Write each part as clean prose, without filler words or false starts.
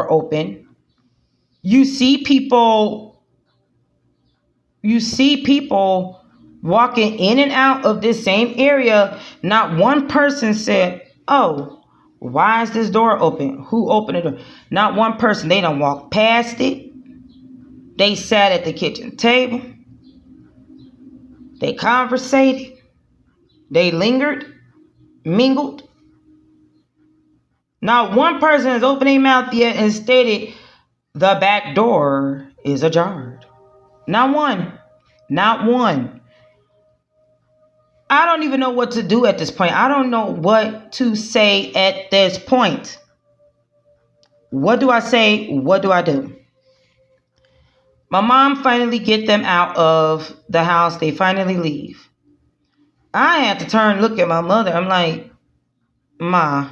door open. You see people walking in and out of this same area. Not one person said, "Oh, why is this door open? Who opened the door?" Not one person. They don't walk past it. They sat at the kitchen table. They conversated. They lingered, mingled. Not one person has opened their mouth yet and stated the back door is ajar. Not one. Not one. I don't even know what to do at this point. I don't know what to say at this point. What do I say? What do I do? My mom finally get them out of the house. They finally leave. I had to turn and look at my mother. I'm like, Ma,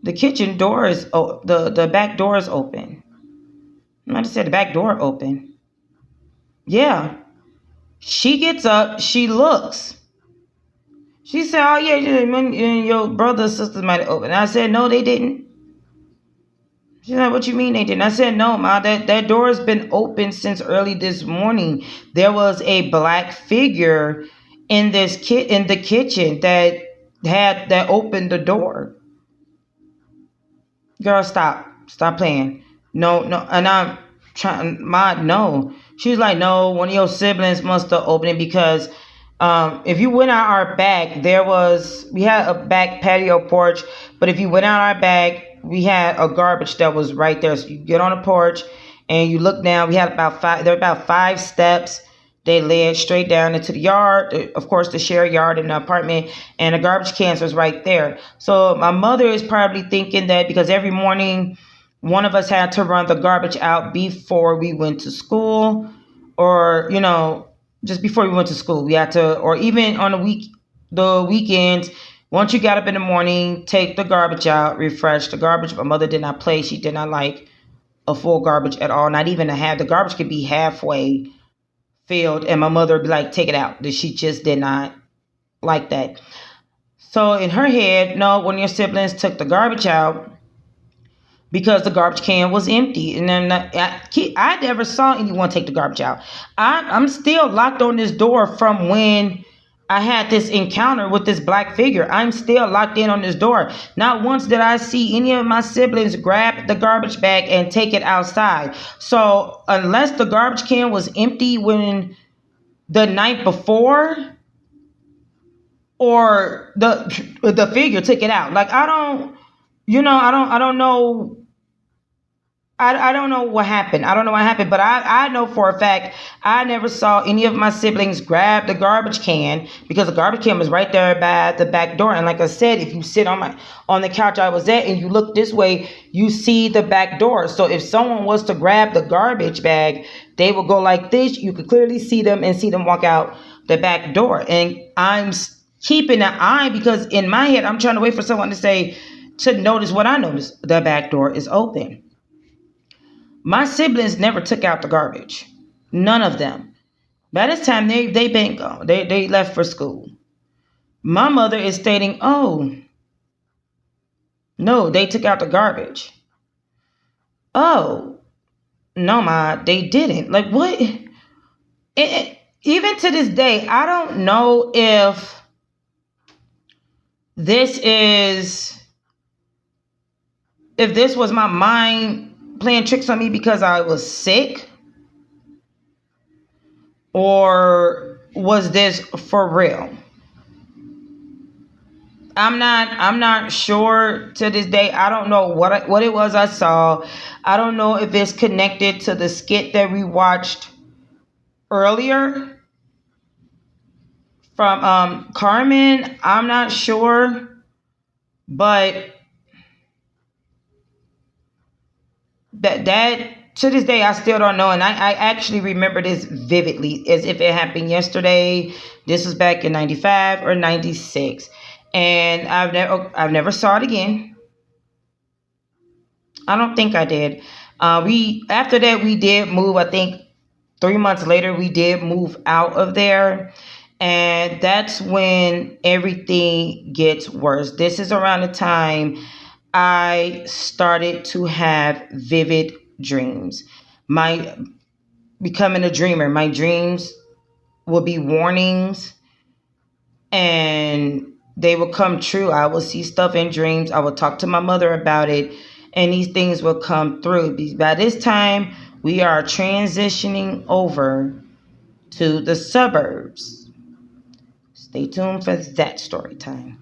the kitchen door is, the back door is open. I just said the back door open. Yeah. She gets up. She looks. She said, "Oh yeah, your brother and sisters might have opened." I said, "No, they didn't." She said, "What you mean they didn't?" I said, "No, Ma, that door has been open since early this morning. There was a black figure in the kitchen that opened the door." Girl, stop playing. No, and I'm trying. Ma, no. She was like, "No, one of your siblings must have opened it because if you went out our back, we had a back patio porch, but if you went out our back, we had a garbage that was right there. So you get on the porch and you look down. There were about 5 steps. They led straight down into the yard, of course, the shared yard in the apartment, and the garbage cans was right there. So my mother is probably thinking that because every morning one of us had to run the garbage out before we went to school, or, just before we went to school, we had to, or even on the weekends, once you got up in the morning, take the garbage out, refresh the garbage. My mother did not play. She did not like a full garbage at all, not even a half. The garbage could be halfway filled, and my mother would be like, "Take it out." She just did not like that. So in her head, no, one of your siblings took the garbage out because the garbage can was empty. And then I never saw anyone take the garbage out. I'm still locked on this door from when I had this encounter with this black figure. I'm still locked in on this door. Not once did I see any of my siblings grab the garbage bag and take it outside. So unless the garbage can was empty when the night before, or the figure took it out. Like, I don't know. I don't know what happened. But I know for a fact I never saw any of my siblings grab the garbage can, because the garbage can was right there by the back door. And like I said, if you sit on the couch I was at and you look this way, you see the back door. So if someone was to grab the garbage bag, they would go like this. You could clearly see them walk out the back door. And I'm keeping an eye, because in my head I'm trying to wait for someone to notice what I noticed. The back door is open. My siblings never took out the garbage. None of them. By this time, they been gone. They left for school. My mother is stating, "Oh, no, they took out the garbage." "Oh, no, Ma, they didn't." Like, what? Even to this day, I don't know if this was my mind playing tricks on me because I was sick, or was this for real? I'm not sure to this day. I don't know what it was I saw. I don't know if it's connected to the skit that we watched earlier from Carmen. I'm not sure, but that to this day I still don't know. And I actually remember this vividly as if it happened yesterday. This was back in 95 or 96, and I've never saw it again. I don't think I did. After that we did move. I think 3 months later we did move out of there, and that's when everything gets worse. This is around the time I started to have vivid dreams. My becoming a dreamer, my dreams will be warnings and they will come true. I will see stuff in dreams. I will talk to my mother about it, and these things will come through. By this time, we are transitioning over to the suburbs. Stay tuned for that story time.